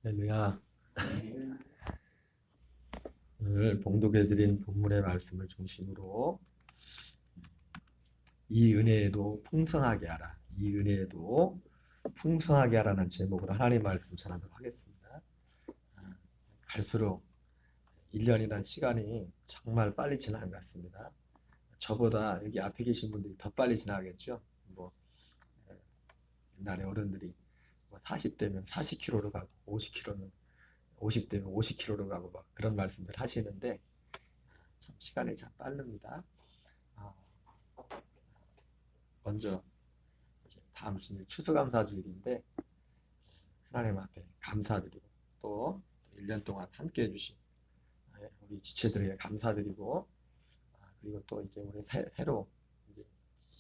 할렐루야. 오늘 봉독해드린 본문의 말씀을 중심으로 이 은혜에도 풍성하게 하라. 이 은혜에도 풍성하게 하라는 제목으로 하나님 말씀 전하도록 하겠습니다. 갈수록 1년이라는 시간이 정말 빨리 지나는 것 같습니다. 저보다 여기 앞에 계신 분들이 더 빨리 지나겠죠. 옛날에 어른들이 40대면 40km로 가고 50km는 50대면 50km로 가고 막 그런 말씀들 하시는데 참 시간이 참 빠릅니다. 먼저 다음 주일 추수감사주일인데 하나님 앞에 감사드리고 또 1년 동안 함께 해주신 우리 지체들에게 감사드리고 그리고 또 이제 우리 새로 이제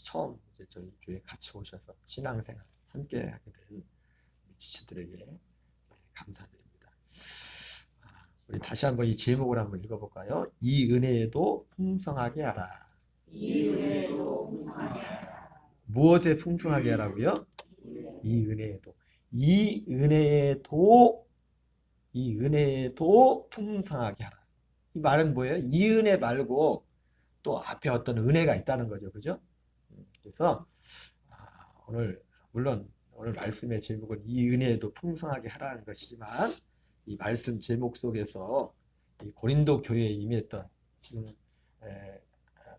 처음 이제 저희 교회 같이 오셔서 신앙생활 함께 하게 된 지체들에게 감사드립니다. 우리 다시 한번 이 제목을 한번 읽어볼까요? 이 은혜에도 풍성하게 하라. 이 은혜에도 풍성하게 하라. 무엇에 풍성하게 하라고요? 이 은혜에도. 이 은혜에도 풍성하게 하라. 이 말은 뭐예요? 이 은혜 말고 또 앞에 어떤 은혜가 있다는 거죠. 그죠? 그래서 물론 오늘 말씀의 제목은 이 은혜에도 풍성하게 하라는 것이지만 이 말씀 제목 속에서 이 고린도 교회에 임했던 지금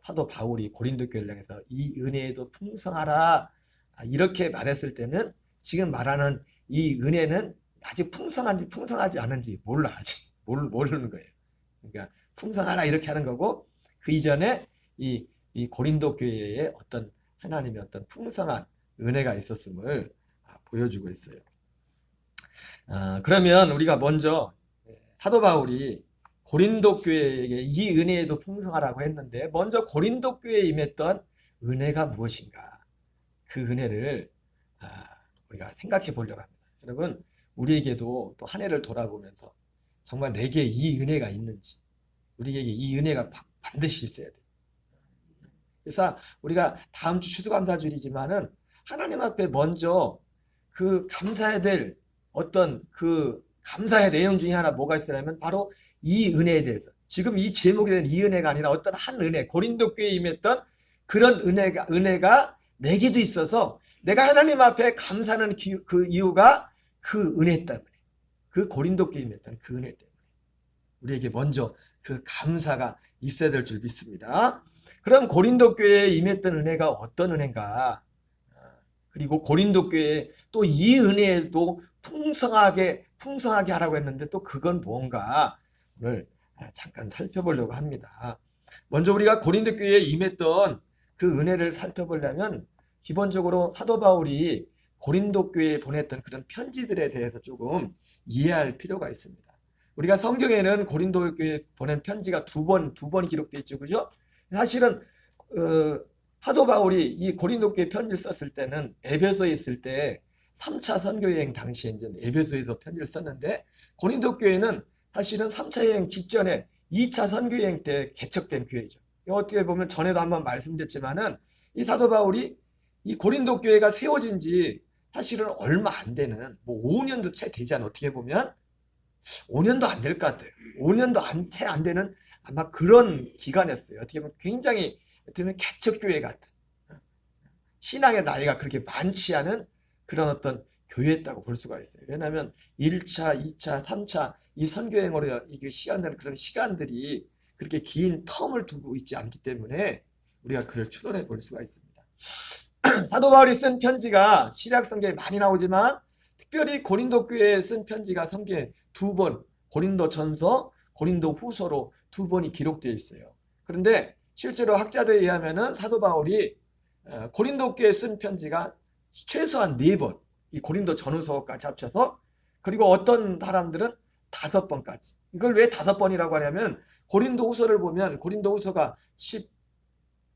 사도 바울이 고린도 교회를 향해서 이 은혜에도 풍성하라 이렇게 말했을 때는 지금 말하는 이 은혜는 아직 풍성한지 풍성하지 않은지 몰라. 아직 모르는 거예요. 그러니까 풍성하라 이렇게 하는 거고 그 이전에 이 고린도 교회에 어떤 하나님의 어떤 풍성한 은혜가 있었음을 보여주고 있어요. 그러면 우리가 먼저 사도 바울이 고린도 교회에게 이 은혜에도 풍성하라고 했는데 먼저 고린도 교회에 임했던 은혜가 무엇인가? 그 은혜를 우리가 생각해 보려고 합니다. 여러분, 우리에게도 또 한 해를 돌아보면서 정말 내게 이 은혜가 있는지, 우리에게 이 은혜가 반드시 있어야 돼요. 그래서 우리가 다음 주 추수감사주일이지만은 하나님 앞에 먼저 그 감사해야 될 어떤 그 감사의 내용 중에 하나 뭐가 있으냐면 바로 이 은혜에 대해서 지금 이 제목이 된 이 은혜가 아니라 어떤 한 은혜 고린도 교회에 임했던 그런 은혜가 내게도 있어서 내가 하나님 앞에 감사하는 그 이유가 그 은혜 때문에 그 고린도 교회에 임했던 그 은혜 때문에 우리에게 먼저 그 감사가 있어야 될 줄 믿습니다. 그럼 고린도 교회에 임했던 은혜가 어떤 은혜인가? 그리고 고린도 교회에 또 이 은혜도 풍성하게 하라고 했는데 또 그건 뭔가 오늘 잠깐 살펴보려고 합니다. 먼저 우리가 고린도 교회에 임했던 그 은혜를 살펴보려면 기본적으로 사도 바울이 고린도 교회에 보냈던 그런 편지들에 대해서 조금 이해할 필요가 있습니다. 우리가 성경에는 고린도 교회에 보낸 편지가 두 번 기록되어 있죠. 그죠? 사실은 사도 바울이 이 고린도 교회 편지를 썼을 때는 에베소에 있을 때 3차 선교여행 당시에 이제 에베소에서 편지를 썼는데 고린도 교회는 사실은 3차 여행 직전에 2차 선교여행 때 개척된 교회죠. 어떻게 보면 전에도 한번 말씀드렸지만은 이 사도 바울이 이 고린도 교회가 세워진 지 사실은 얼마 안 되는 5년도 채 되지 않아 어떻게 보면 5년도 안 될 것 같아요. 5년도 채 안 되는 아마 그런 기간이었어요. 어떻게 보면 굉장히 개척교회 같은 신앙의 나이가 그렇게 많지 않은 그런 어떤 교회였다고 볼 수가 있어요. 왜냐하면 1차, 2차, 3차 이 선교행으로 이게 시간되는 그런 시간들이 그렇게 긴 텀을 두고 있지 않기 때문에 우리가 그를 추론해 볼 수가 있습니다. 사도 바울이 쓴 편지가 신약 성경에 많이 나오지만 특별히 고린도 교회에 쓴 편지가 성경에 2번 고린도 전서, 고린도 후서로 2번이 기록되어 있어요. 그런데 실제로 학자들에 의하면은 사도 바울이 고린도 교회에 쓴 편지가 최소한 4번, 이 고린도 전후서까지 합쳐서 그리고 어떤 사람들은 5번까지. 이걸 왜 5번이라고 하냐면 고린도 후서를 보면 고린도 후서가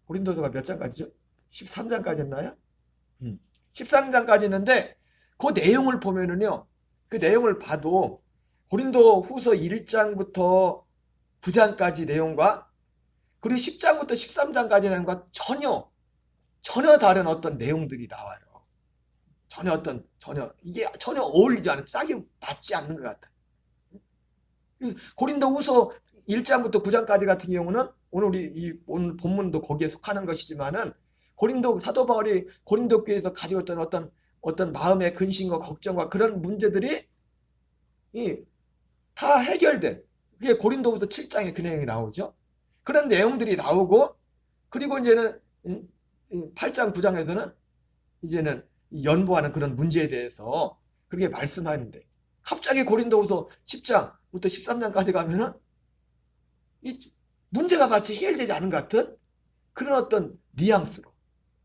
고린도서가 몇 장까지죠? 13장까지 했나요? 13장까지 있는데 그 내용을 보면은요. 그 내용을 봐도 고린도 후서 1장부터 9장까지 내용과 그리고 10장부터 13장까지 내용과 전혀 다른 어떤 내용들이 나와요. 이게 전혀 어울리지 않은, 짝이 맞지 않는 것 같아. 고린도후서 1장부터 9장까지 같은 경우는 오늘 본문도 거기에 속하는 것이지만은 사도 바울이 고린도 교회에서 가지고 있던 어떤 마음의 근심과 걱정과 그런 문제들이 다 해결돼. 그게 고린도후서 7장에 그 내용이 나오죠. 그런 내용들이 나오고, 그리고 이제는 8장 9장에서는 이제는 연보하는 그런 문제에 대해서 그렇게 말씀하는데, 갑자기 고린도후서 10장부터 13장까지 가면은 이 문제가 마치 해결되지 않은 것 같은 그런 어떤 뉘앙스로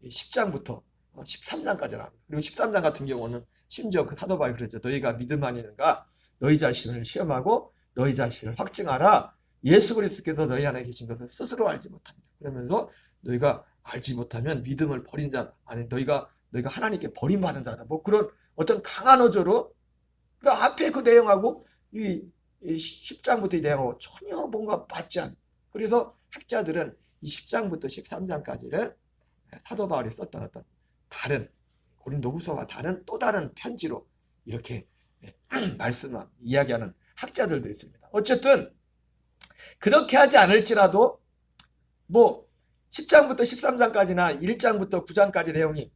10장부터 13장까지 나옵니다. 그리고 13장 같은 경우는 심지어 그 사도 바울이 그랬죠. 너희가 믿음 아니는가? 너희 자신을 시험하고 너희 자신을 확증하라. 예수 그리스도께서 너희 안에 계신 것을 스스로 알지 못합니다. 그러면서 너희가 알지 못하면 믿음을 버린 자, 아니 너희가 하나님께 버림받은 자다. 뭐 그런 어떤 강한 어조로, 그 앞에 그 내용하고 이 10장부터 이 내용하고 전혀 뭔가 맞지 않는. 그래서 학자들은 이 10장부터 13장까지를 사도 바울이 썼던 어떤 다른, 고린도후서와 다른 또 다른 편지로 이렇게 이야기하는 학자들도 있습니다. 어쨌든 그렇게 하지 않을지라도 뭐 10장부터 13장까지나 1장부터 9장까지 내용이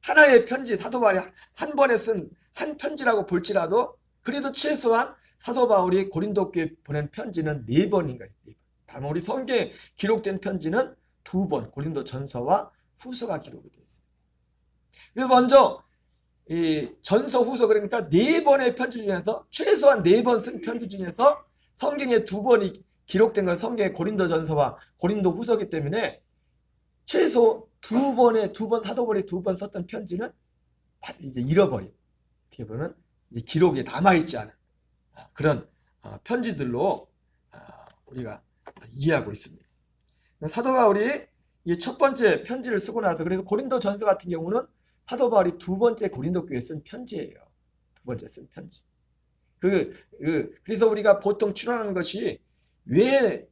하나의 편지, 사도 바울이 한 번에 쓴 한 편지라고 볼지라도 그래도 최소한 사도 바울이 고린도 교회에 보낸 편지는 4번인가요? 4번. 다만 우리 성경에 기록된 편지는 2번, 고린도 전서와 후서가 기록이 되어 있습니다. 그래서 먼저 이 전서, 후서, 그러니까 4번의 편지 중에서 최소한 4번 쓴 편지 중에서 성경에 2번이 기록된 건 성경의 고린도 전서와 고린도 후서이기 때문에 최소 2번 사도 바울이 2번 썼던 편지는 이제 잃어버리고, 어떻게 보면 이제 기록에 남아있지 않은 그런 편지들로 우리가 이해하고 있습니다. 사도 바울이 이 첫 번째 편지를 쓰고 나서, 그래서 고린도 전서 같은 경우는 사도 바울이 2번째 고린도 교회에 쓴 편지예요. 2번째 쓴 편지. 그래서 우리가 보통 추론하는 것이 왜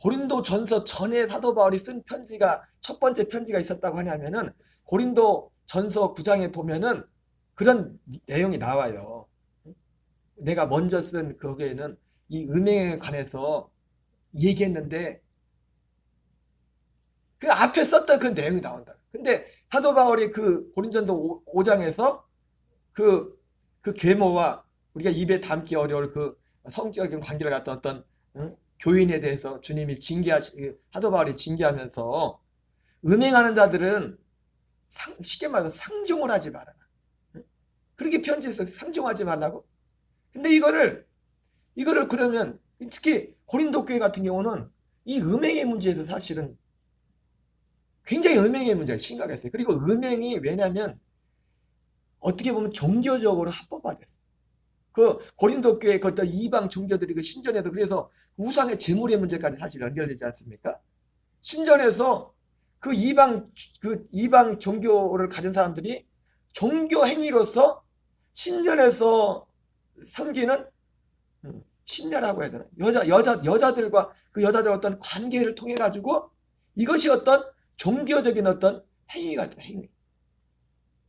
고린도 전서 전에 사도 바울이 쓴 편지가 첫 번째 편지가 있었다고 하냐면은 고린도 전서 9장에 보면은 그런 내용이 나와요. 내가 먼저 쓴 거기에는 이 음행에 관해서 얘기했는데 그 앞에 썼던 그 내용이 나온다. 근데 사도 바울이 그 고린전서 5장에서 그 계모와 우리가 입에 담기 어려울 그 성적인 관계를 갖던 어떤 교인에 대해서 주님이 사도 바울이 징계하면서 음행하는 자들은 쉽게 말해서 상종을 하지 말아라. 그렇게 편지에서 상종하지 말라고. 근데 이거를 그러면 특히 고린도 교회 같은 경우는 이 음행의 문제에서 사실은 굉장히 음행의 문제가 심각했어요. 그리고 음행이 왜냐면 어떻게 보면 종교적으로 합법화됐어요. 그 고린도 교회 그 이방 종교들이 그 신전에서 그래서 우상의 제물의 문제까지 사실 연결되지 않습니까? 신전에서 그 이방 종교를 가진 사람들이 종교 행위로서 신전에서 섬기는 신녀라고 해야 되나? 여자들과 그 여자들 어떤 관계를 통해 가지고 이것이 어떤 종교적인 어떤 행위가 돼, 행위.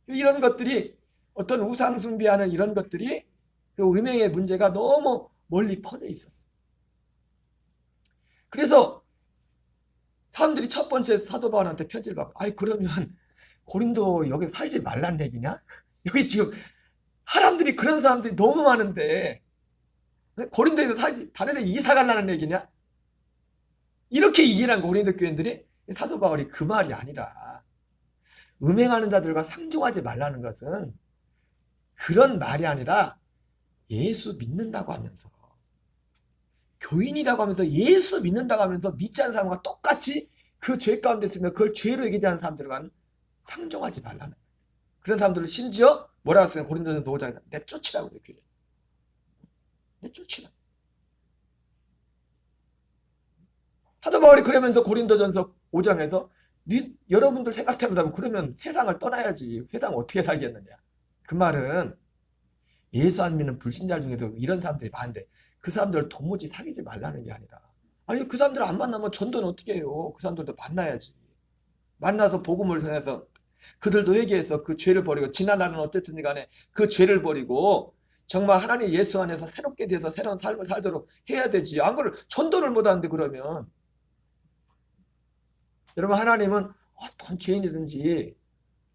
이런 것들이 어떤 우상 숭배하는 이런 것들이 그 음행의 문제가 너무 멀리 퍼져 있었어. 그래서 사람들이 첫 번째 사도 바울한테 편지를 받고, 아이 그러면 고린도 여기 살지 말란 얘기냐? 여기 지금 사람들이 그런 사람들이 너무 많은데 고린도에서 살지 다른 데 이사 가려는 얘기냐? 이렇게 이해를 한 고린도 교인들이 사도 바울이 그 말이 아니라 음행하는 자들과 상종하지 말라는 것은 그런 말이 아니라 예수 믿는다고 하면서 교인이라고 하면서 예수 믿는다고 하면서 믿지 않는 사람과 똑같이 그 죄 가운데 있으면 그걸 죄로 얘기하지 않는 사람들과는 상종하지 말라는 거예요. 그런 사람들을 심지어 뭐라고 했어요? 고린도전서 5장에 내쫓으라고 얘기해요. 내쫓으라. 사도 바울이 그러면서 고린도전서 5장에서 여러분들 생각해보자면 그러면 세상을 떠나야지 세상 어떻게 살겠느냐. 그 말은 예수 안 믿는 불신자 중에도 이런 사람들이 많은데 그 사람들을 도무지 사귀지 말라는 게 아니라, 아니 그 사람들 안 만나면 전도는 어떻게 해요? 그 사람들도 만나야지. 만나서 복음을 전해서 그들도 회개해서 그 죄를 버리고 지난날은 어쨌든 간에 그 죄를 버리고 정말 하나님 예수 안에서 새롭게 돼서 새로운 삶을 살도록 해야 되지. 안 그러면 전도를 못 하는데 그러면. 여러분 하나님은 어떤 죄인이든지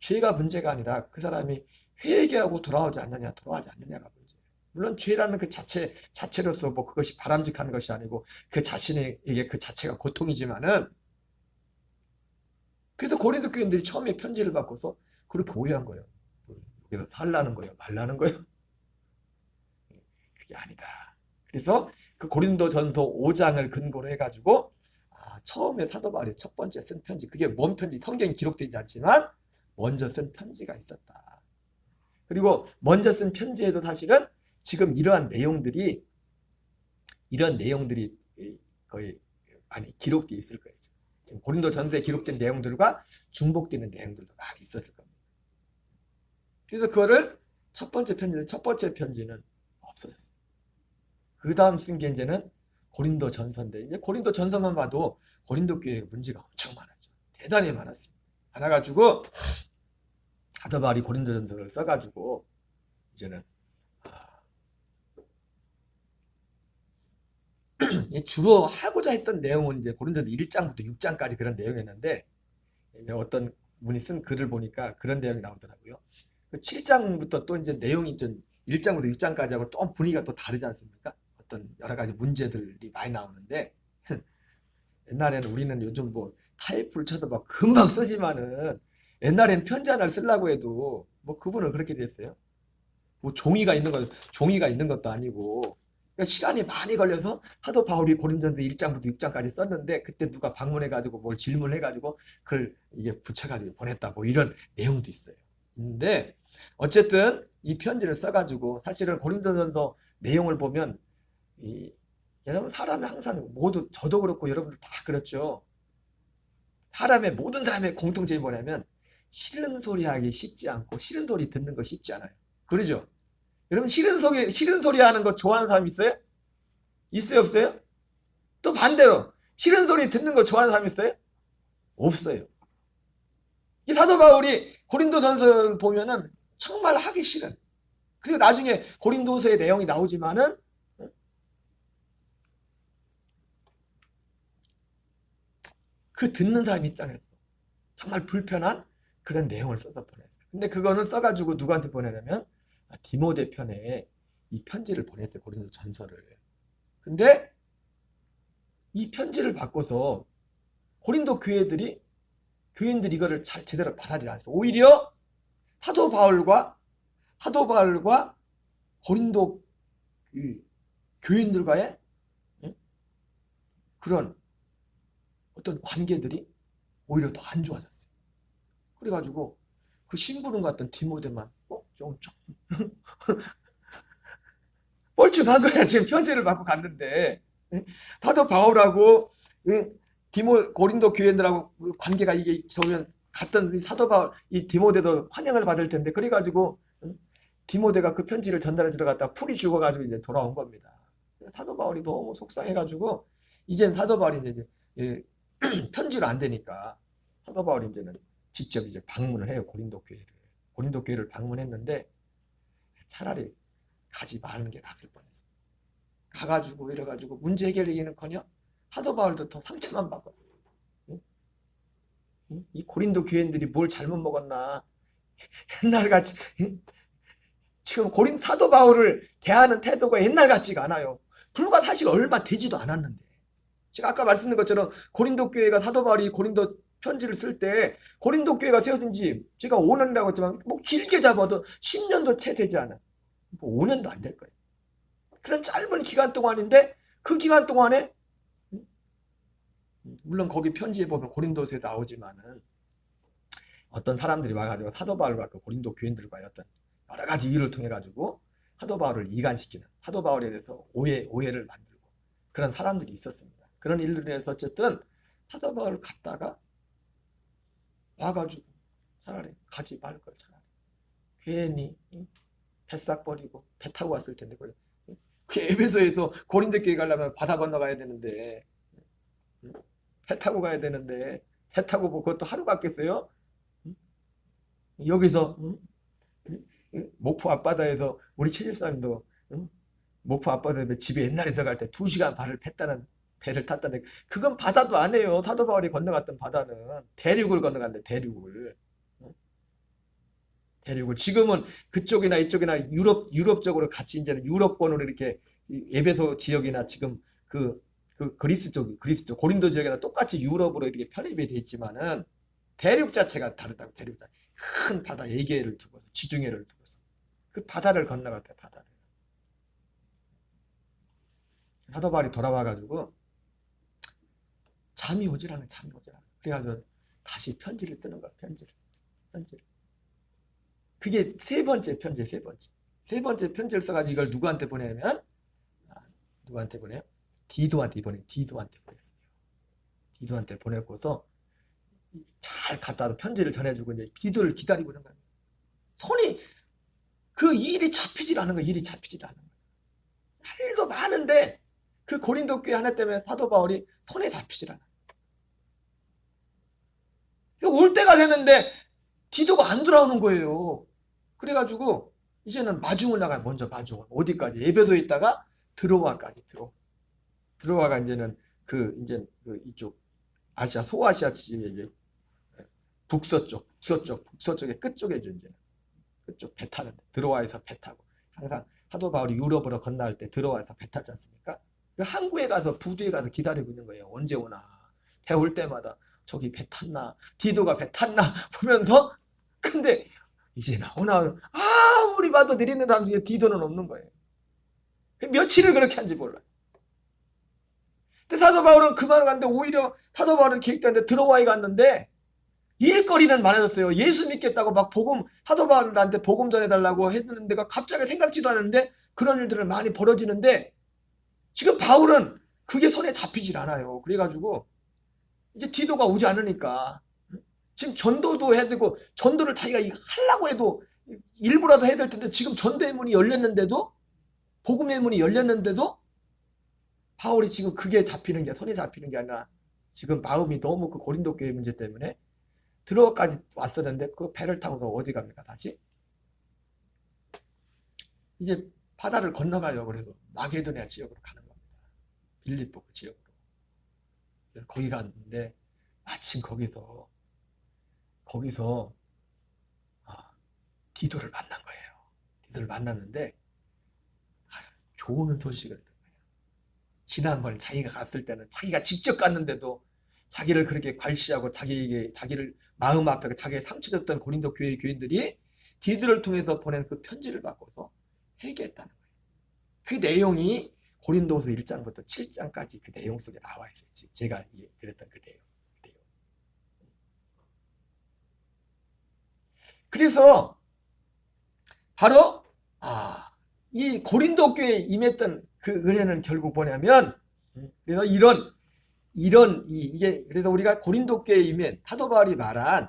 죄가 문제가 아니라 그 사람이 회개하고 돌아오지 않느냐 돌아오지 않느냐가 문제예요. 물론 죄라는 그 자체로서 뭐 그것이 바람직한 것이 아니고 그 자신에게 그 자체가 고통이지만은 그래서 고린도 교인들이 처음에 편지를 받고서 그렇게 오해한 거예요. 여기서 살라는 거예요? 말라는 거예요? 그게 아니다. 그래서 그 고린도전서 5장을 근거로 해가지고 처음에 사도 바울이 첫 번째 쓴 편지, 그게 뭔 편지, 성경에 기록되지 않지만 먼저 쓴 편지가 있었다. 그리고 먼저 쓴 편지에도 사실은 지금 이런 내용들이 거의 많이 기록되어 있을 거예요. 지금 고린도전서에 기록된 내용들과 중복되는 내용들도 많이 있었을 겁니다. 그래서 그거를 첫 번째 편지는 없어졌어요. 그 다음 쓴 게 이제는 고린도전서인데, 이제 고린도전서만 봐도 고린도 교회에 문제가 엄청 많았죠. 대단히 많았어요. 많아가지고 사도 바울이 고린도전서를 써가지고 이제는 주로 하고자 했던 내용은 이제 고린도서 1장부터 6장까지 그런 내용이었는데, 어떤 분이 쓴 글을 보니까 그런 내용이 나오더라고요. 7장부터 또 이제 내용이 좀 1장부터 6장까지 하고 또 분위기가 또 다르지 않습니까? 어떤 여러 가지 문제들이 많이 나오는데, 옛날에는 우리는 요즘 뭐 타이프를 쳐서 막 금방 쓰지만은 옛날에는 편지 하나를 쓰려고 해도 뭐 그분은 그렇게 됐어요. 뭐 종이가 있는 것도 아니고, 그러니까 시간이 많이 걸려서 사도 바울이 고린도전서 1장부터 6장까지 썼는데, 그때 누가 방문해가지고 뭘 질문해가지고 그걸 이게 붙여가지고 보냈다 뭐 이런 내용도 있어요. 근데 어쨌든 이 편지를 써가지고 사실은 고린도전서 내용을 보면 여러분 사람이 항상 모두 저도 그렇고 여러분들 다 그렇죠. 모든 사람의 공통점이 뭐냐면 싫은 소리 하기 쉽지 않고 싫은 소리 듣는 거 쉽지 않아요. 그러죠? 여러분 싫은 소리 하는 거 좋아하는 사람 있어요? 있어요, 없어요? 또 반대로 싫은 소리 듣는 거 좋아하는 사람 있어요? 없어요. 이 사도 바울이 고린도전서 보면은 정말 하기 싫은, 그리고 나중에 고린도서의 내용이 나오지만은 그 듣는 사람 입장에서 정말 불편한 그런 내용을 써서 보냈어요. 근데 그거는 써가지고 누구한테 보내냐면 디모데 편에 이 편지를 보냈어요. 고린도 전서를. 근데 이 편지를 받고서 고린도 교인들이 이거를 잘 제대로 받아들이지 않았어요. 오히려 사도 바울과 고린도 교인들과의 그런 어떤 관계들이 오히려 더 안 좋아졌어요. 그래가지고 그 심부름 같던 디모데만 좀 뻘쭘한 거야. 지금 편지를 받고 갔는데 사도 바울하고 고린도 교인들하고 관계가 이게 저면 갔던 사도 바울 이 디모데도 환영을 받을 텐데, 그래가지고 디모데가 그 편지를 전달해 들어갔다 풀이 죽어가지고 이제 돌아온 겁니다. 사도 바울이 너무 속상해가지고 이젠 사도 바울이 이제 편지로 안 되니까 사도 바울이 이제는 직접 이제 방문을 해요. 고린도 교회를 방문했는데 차라리 가지 말는 게 낫을 뻔했어요. 가가지고 이래가지고 문제 해결되기는커녕 사도 바울도 더 상처만 받고 왔어요. 이 고린도 교인들이 뭘 잘못 먹었나? 옛날같이 지금 사도 바울을 대하는 태도가 옛날 같지가 않아요. 불과 사실 얼마 되지도 않았는데, 제가 아까 말씀드린 것처럼 고린도 교회가 사도 바울이 고린도 편지를 쓸 때 고린도 교회가 세워진 지 제가 5년이라고 했지만 뭐 길게 잡아도 10년도 채 되지 않아. 뭐 5년도 안 될 거예요. 그런 짧은 기간 동안인데 그 기간 동안에 물론 거기 편지에 보면 고린도서에 나오지만은 어떤 사람들이 와가지고 사도 바울과 그 고린도 교인들과의 어떤 여러 가지 일을 통해 가지고 사도 바울을 이간시키는, 사도 바울에 대해서 오해를 만들고 그런 사람들이 있었습니다. 그런 일로 인해서 어쨌든 사도 바울을 갔다가 와가지고 차라리 가지 말 걸. 차라리 괜히 뱃삭 버리고 배 타고 왔을 텐데, 그 에베소에서 고린도 교회 가려면 바다 건너가야 되는데 배 타고 가야 되는데 배 타고 뭐 그것도 하루 갔겠어요? 여기서 목포 앞바다에서 우리 최질사님도 목포 앞바다에 집에 옛날에서 갈 때 2시간 발을 팼다는 배를 탔다는 그건 바다도 아니에요. 사도 바울이 건너갔던 바다는 대륙을 건너갔는데 대륙을 지금은 그쪽이나 이쪽이나 유럽 쪽으로 같이 이제는 유럽권으로 이렇게 에베소 지역이나 지금 그 그리스 쪽 고린도 지역이나 똑같이 유럽으로 이렇게 편입이 돼 있지만은 대륙 자체가 다르다고. 대륙 자체 큰 바다 에게를 두고서 지중해를 두고서 그 바다를 건너갔대. 바다를 사도 바울이 돌아와가지고 잠이 오질 않아. 그래가지고 다시 편지를 쓰는 거야. 편지를. 그게 세 번째 편지예요. 세 번째 편지를 써가지고 이걸 누구한테 보내냐면 누구한테 보내요? 디도한테 디도한테 보냈어요. 디도한테 보내고서 잘 갖다 편지를 전해주고 이제 디도를 기다리고 있는 거예요. 손이 그 일이 잡히질 않은 거예요. 할 일도 많은데 그 고린도 교회 하나 때문에 사도 바울이 손에 잡히질 않아. 올 때가 됐는데 디도가 안 돌아오는 거예요. 그래가지고 이제는 마중을 나가요. 먼저 마중을 어디까지? 에베소에 있다가 드로아까지 드로아가 이제는 이제 이쪽 아시아 소아시아 지역에 북서쪽의 끝쪽에 이제 그쪽 배 타는데 드로아에서 배 타고 항상 사도 바울이 유럽으로 건너갈 때 드로아에서 배 타지 않습니까? 그 항구에 가서 부두에 가서 기다리고 있는 거예요. 언제 오나. 배 올 때마다 저기 배 탔나? 디도가 배 탔나? 보면서 근데 이제 나오나 아무리 봐도 내리는 사람 중에 디도는 없는 거예요. 며칠을 그렇게 한지 몰라요. 근데 사도 바울은 그만 갔는데 오히려 사도 바울은 계획되는데 드로아에 갔는데 일거리는 많아졌어요. 예수 믿겠다고 막 사도 바울한테 복음 전해달라고 했는 데가 갑자기 생각지도 않았는데 그런 일들은 많이 벌어지는데 지금 바울은 그게 손에 잡히질 않아요. 그래가지고 이제 디도가 오지 않으니까 지금 전도도 해야 되고 전도를 자기가 하려고 해도 일부라도 해야 될 텐데 지금 전도의 문이 열렸는데도 복음의 문이 열렸는데도 바울이 지금 그게 잡히는 게 손에 잡히는 게 아니라 지금 마음이 너무 그 고린도 교회 문제 때문에 드로아까지 왔었는데 그 배를 타고서 어디 갑니까? 다시 이제 바다를 건너가요. 그래서 마게도냐 지역으로 가는 겁니다. 빌립보 지역으로. 그래서 거기 갔는데 마침 거기서 디도를 만난 거예요. 디도를 만났는데 좋은 소식을 듣는 거예요. 지난번에 자기가 갔을 때는 자기가 직접 갔는데도 자기를 그렇게 괄시하고 자기를 마음 앞에 자기의 상처졌던 고린도 교회 교인들이 디도를 통해서 보낸 그 편지를 받고서 회개했다는 거예요. 그 내용이 고린도후서 1장부터 7장까지 그 내용 속에 나와 있어요. 제가 드렸던 그 내용. 그래서 바로 이 고린도 교회에 임했던 그 은혜는 결국 뭐냐면 그래서 이게 그래서 우리가 고린도 교회에 임한 사도 바울이 말한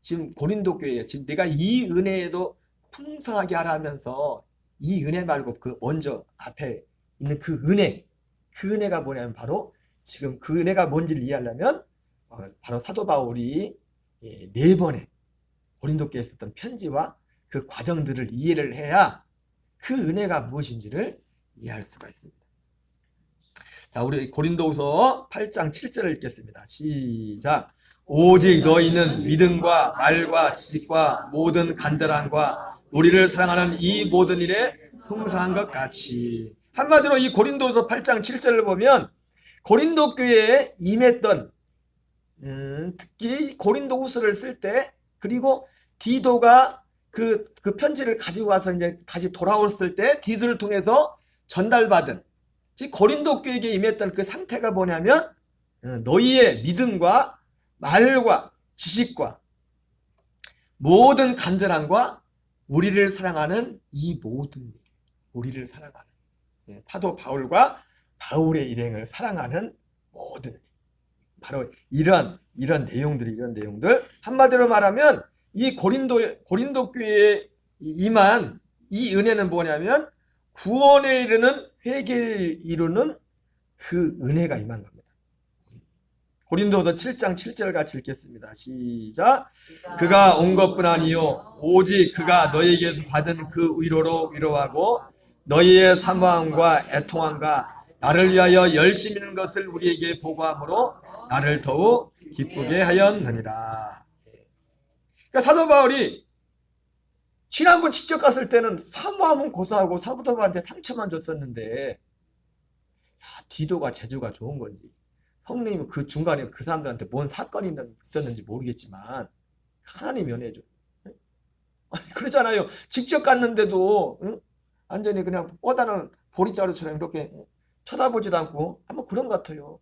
지금 고린도 교회에 지금 내가 이 은혜에도 풍성하게 하라면서 이 은혜 말고 그 먼저 앞에 있는 그 은혜가 뭐냐면 바로 지금 그 은혜가 뭔지를 이해하려면 바로 사도 바울이 4번의 고린도 교회에 썼던 편지와 그 과정들을 이해를 해야 그 은혜가 무엇인지를 이해할 수가 있습니다. 자, 우리 고린도후서 8장 7절을 읽겠습니다. 시작. 오직 너희는 믿음과 말과 지식과 모든 간절함과 우리를 사랑하는 이 모든 일에 풍성한 것 같이. 한마디로 이 고린도후서 8장 7절을 보면 고린도 교회에 임했던 특히 고린도후서를 쓸 때 그리고 디도가 그 편지를 가지고 와서 이제 다시 돌아왔을 때 디도를 통해서 전달받은 즉 고린도 교회에 임했던 그 상태가 뭐냐면 너희의 믿음과 말과 지식과 모든 간절함과 우리를 사랑하는 이 모든 일, 우리를 사랑하는 사도 바울과 바울의 일행을 사랑하는 모든 일. 바로 이런 내용들 한마디로 말하면 이 고린도 교회에 임한 이 은혜는 뭐냐면 구원에 이르는 회개를 이루는 그 은혜가 임한 겁니다. 고린도서 7장 7절 같이 읽겠습니다. 시작. 그가 온 것뿐 아니요 오직 그가 너희에게서 받은 그 위로로 위로하고 너희의 사모함과 애통함과 나를 위하여 열심히 있는 것을 우리에게 보고함으로 나를 더욱 기쁘게 하였느니라. 그러니까 사도 바울이 지난번 직접 갔을 때는 사모함은 고소하고 사도 바울한테 상처만 줬었는데, 디도가 재주가 좋은 건지 성령님은 그 중간에 그 사람들한테 뭔 사건이 있었는지 모르겠지만 하나님이 연애해줘. 아니 그러잖아요. 직접 갔는데도 응? 완전히 그냥 뻗어는 보리자루처럼 이렇게 쳐다보지도 않고 한번 그런 것 같아요.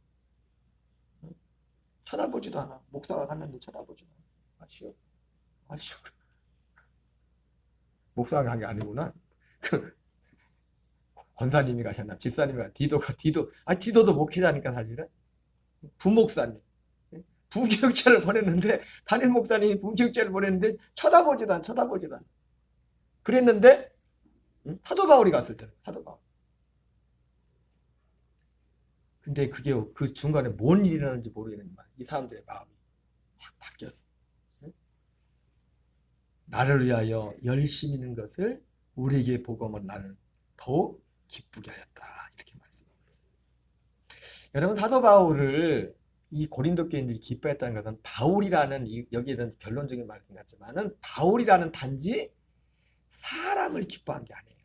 쳐다보지도 않아. 목사가 갔는데 쳐다보지도 않아. 아쉬워. 목사가 간 게 아니구나. 권사님이 가셨나? 집사님이 가셨나? 디도도 목회자니까 사실은. 부목사님. 부교육자를 보냈는데, 담임 목사님이 부교육자를 보냈는데, 쳐다보지도 않아. 그랬는데, 사도 바울이 갔을 때, 사도 바울. 근데 그게 그 중간에 뭔 일이 일어나는지 모르겠는데, 이 사람들의 마음이 확 바뀌었어. 나를 위하여 열심히 있는 것을 우리에게 보고면 나는 더욱 기쁘게 하였다. 이렇게 말씀하고 있어요. 여러분, 사도 바울을 이 고린도 교인들이 기뻐했다는 것은 바울이라는, 여기에 대한 결론적인 말씀 같지만은 바울이라는 단지 사람을 기뻐한 게 아니에요.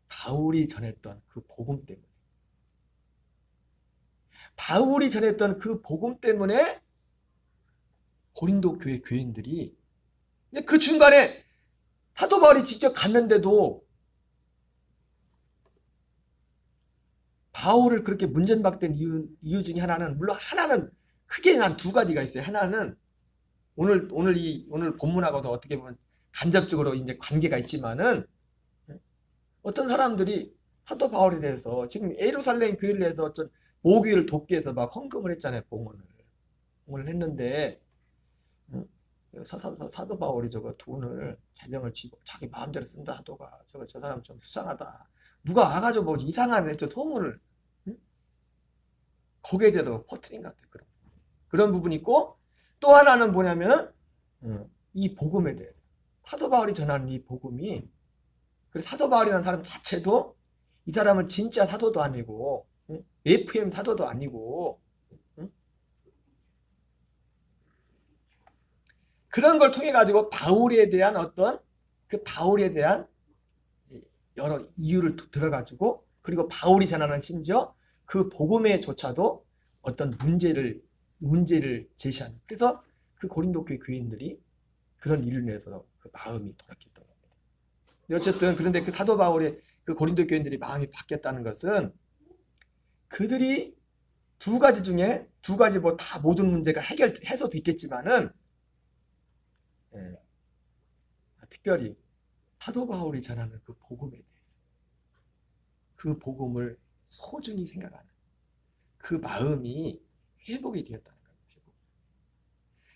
바울이 전했던 그 복음 때문에. 바울이 전했던 그 복음 때문에 고린도 교회 교인들이 그 중간에 사도 바울이 직접 갔는데도 바울을 그렇게 문전박된 이유 중에 하나는, 물론 하나는 크게 한 두 가지가 있어요. 하나는 오늘 본문하고도 어떻게 보면 간접적으로 이제 관계가 있지만은, 어떤 사람들이 사도 바울에 대해서 지금 예루살렘 교회를 해서 어떤 모교회를 돕기 위해서 막 헌금을 했잖아요. 봉헌을 했는데, 사도 바울이 저거 돈을 재정을 쥐고 자기 마음대로 쓴다 하도가 저 사람 좀 수상하다. 누가 와가지고 뭐 이상한 저 소문을 거기에 대해서 퍼뜨린 것 같아요. 그런 부분이 있고, 또 하나는 뭐냐면 이 복음에 대해서 사도 바울이 전하는 이 복음이, 그리고 사도 바울이라는 사람 자체도 이 사람은 진짜 사도도 아니고 FM 사도도 아니고 그런 걸 통해 가지고 바울에 대한 바울에 대한 여러 이유를 들어가지고, 그리고 바울이 전하는 심지어 그 복음에조차도 어떤 문제를 제시하는, 그래서 그 고린도 교회 교인들이 그런 일을 위해서 그 마음이 돌아섰던 겁니다. 어쨌든 그런데 그 사도 바울의 그 고린도 교인들이 마음이 바뀌었다는 것은 그들이 두 가지 중에 뭐 다 모든 문제가 해소도 있겠지만은, 특별히 사도 바울이 전하는 그 복음에 대해서, 그 복음을 소중히 생각하는 그 마음이 회복이 되었다는 겁니다.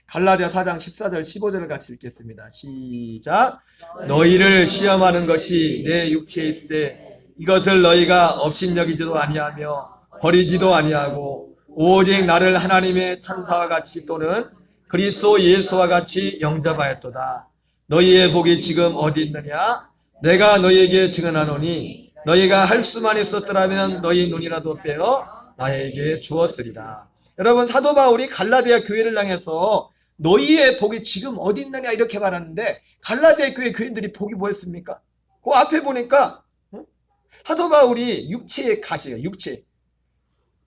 갈라디아 4장 14절 15절을 같이 읽겠습니다. 시작. 너희를 시험하는 것이 내 육체에 있으되 이것을 너희가 업신여기지도 아니하며 버리지도 아니하고 오직 나를 하나님의 천사와 같이 또는 그리스도 예수와 같이 영접하였도다. 너희의 복이 지금 어디 있느냐? 내가 너희에게 증언하노니 너희가 할 수만 있었더라면 너희 눈이라도 빼어 나에게 주었으리라. 여러분, 사도 바울이 갈라디아 교회를 향해서 너희의 복이 지금 어디 있느냐 이렇게 말하는데, 갈라디아 교회 교인들이 복이 뭐였습니까? 그 앞에 보니까 사도 바울이 육체의 가시예요.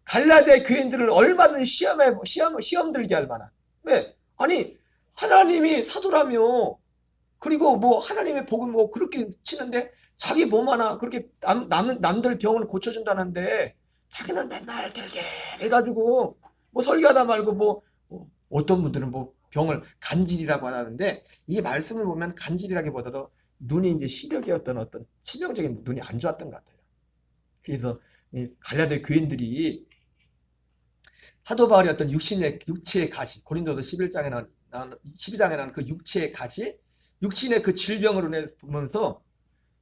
갈라디아 교인들을 얼마든지 시험 들게 할 만한. 왜? 아니, 하나님이 사도라며, 그리고 뭐 하나님의 복을 뭐 그렇게 치는데 자기 몸 하나 그렇게 남들 병을 고쳐준다는데 자기는 맨날 들게 해가지고 뭐 설교하다 말고 뭐 어떤 분들은 뭐 병을 간질이라고 하는데, 이 말씀을 보면 간질이라기보다도 눈이 이제 시력이 어떤 치명적인 눈이 안 좋았던 것 같아요. 그래서 갈라디아 교인들이 사도 바울이 어떤 육체의 가시, 고린도서 12장에 나오는 그 육체의 가시, 육신의 그 질병으로 인해서 보면서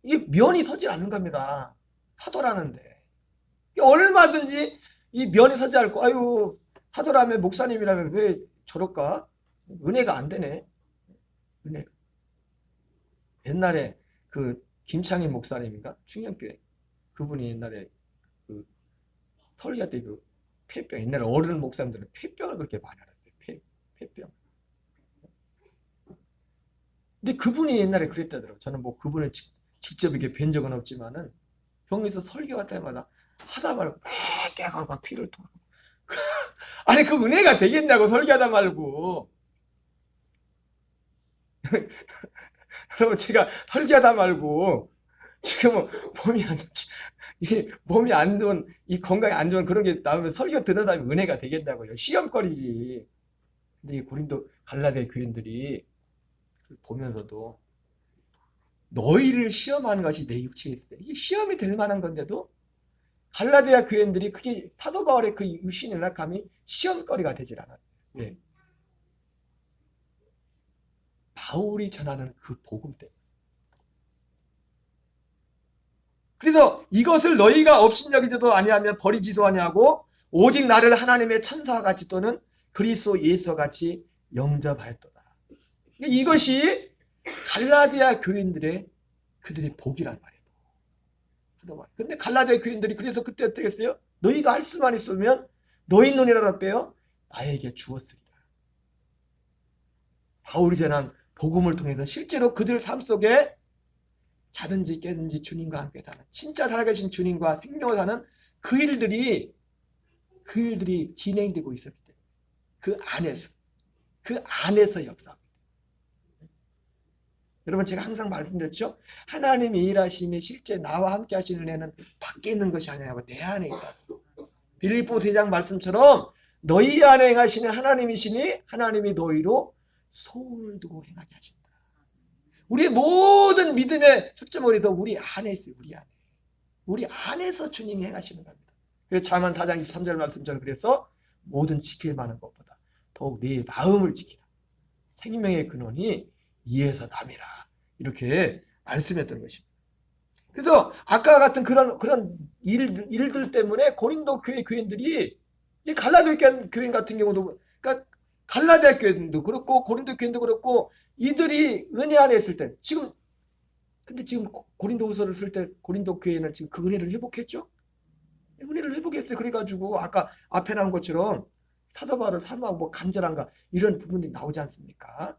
이게 면이 서지 않는 겁니다. 사도라는데. 얼마든지 이 면이 서지 않고, 아유, 사도라면, 목사님이라면 왜 저럴까? 은혜가 안 되네. 은혜. 옛날에 그 김창희 목사님인가? 충녕교회. 그분이 옛날에 그 설교 때 그 폐병, 옛날에 어른 목사님들은 폐병을 그렇게 많이 알았어요. 폐병. 근데 그분이 옛날에 그랬다더라고요. 저는 뭐 그분을 직접 이렇게 뵌 적은 없지만은 병에서 설교할 때마다 하다 말고 막 깨가 막 피를 토하고. 아니 그 은혜가 되겠냐고 설교하다 말고. 여러분 제가 설교하다 말고 지금 몸이 안 좋지. 이 몸이 안 좋은 이 건강이 안 좋은 그런 게 나오면 설교 듣는다 면 은혜가 되겠냐고요. 시험거리지. 근데 이 고린도 갈라디아 교인들이 보면서도 너희를 시험하는 것이 내 육체에 있을 때 이게 시험이 될 만한 건데도 갈라디아 교인들이 그게 사도 바울의 그 유신 연락함이 시험거리가 되질 않았어요. 왜? 바울이 전하는 그 복음 때문에. 그래서 이것을 너희가 업신여기지도 아니하며 버리지도 아니하고 오직 나를 하나님의 천사와 같이 또는 그리스도 예수와 같이 영접하였도다. 이것이 갈라디아 교인들의 그들의 복이란 말이에요. 근데 갈라디아 교인들이 그래서 그때 어떻게 했어요? 너희가 할 수만 있으면 너희 눈이라도 빼어 나에게 주었으리라. 바울이 전한 복음을 통해서 실제로 그들 삶 속에 자든지 깨든지 주님과 함께 사는 진짜 살아계신 주님과 생명을 사는 그 일들이 진행되고 있었기 때문에 그 안에서 역사합니다. 여러분 제가 항상 말씀드렸죠. 하나님이 일하심이 실제 나와 함께 하시는 애는 밖에 있는 것이 아니라 내 안에 있다. 빌립보 대장 말씀처럼 너희 안에 행하시는 하나님이시니 하나님이 너희로 소원을 두고 행하게 하신다. 우리의 모든 믿음의 초점을 해서 우리 안에 있어요. 우리 안에서 주님이 행하시는 겁니다. 그래서 잠언 4장 23절 말씀처럼 그래서 모든 지킬 만한 것보다 더욱 내 마음을 지키라. 생명의 근원이 이에서 남이라. 이렇게 말씀했던 것입니다. 그래서 아까 같은 그런 일들 때문에 고린도 교회 교인들이 갈라디아 교인 같은 경우도 그러니까 갈라디아 교인도 그렇고 고린도 교인도 그렇고 이들이 은혜 안에 있을 때 근데 지금 고린도후서를 쓸 때 고린도 교회는 지금 그 은혜를 회복했죠? 은혜를 회복했어요. 그래가지고 아까 앞에 나온 것처럼 사도 바울을 사모하고 뭐 간절한가 이런 부분들이 나오지 않습니까?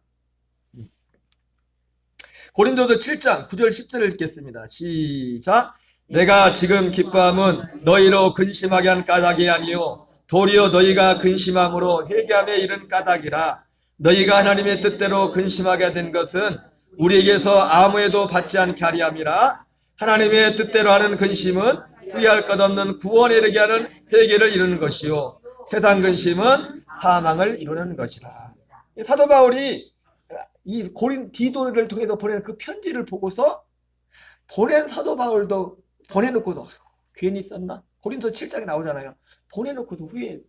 고린도서 7장 9절 10절을 읽겠습니다. 시작. 내가 지금 기뻐함은 너희로 근심하게 한 까닭이 아니요 도리어 너희가 근심함으로 회개함에 이른 까닭이라. 너희가 하나님의 뜻대로 근심하게 된 것은 우리에게서 아무에도 받지 않게 하리 함이라. 하나님의 뜻대로 하는 근심은 후회할 것 없는 구원에 이르게 하는 회개를 이루는 것이요 세상 근심은 사망을 이루는 것이라. 사도 바울이 이 디도를 통해서 보낸 그 편지를 보고서 보낸 사도 바울도 보내놓고서 괜히 썼나? 고린도 7장에 나오잖아요. 보내놓고서 후회했대.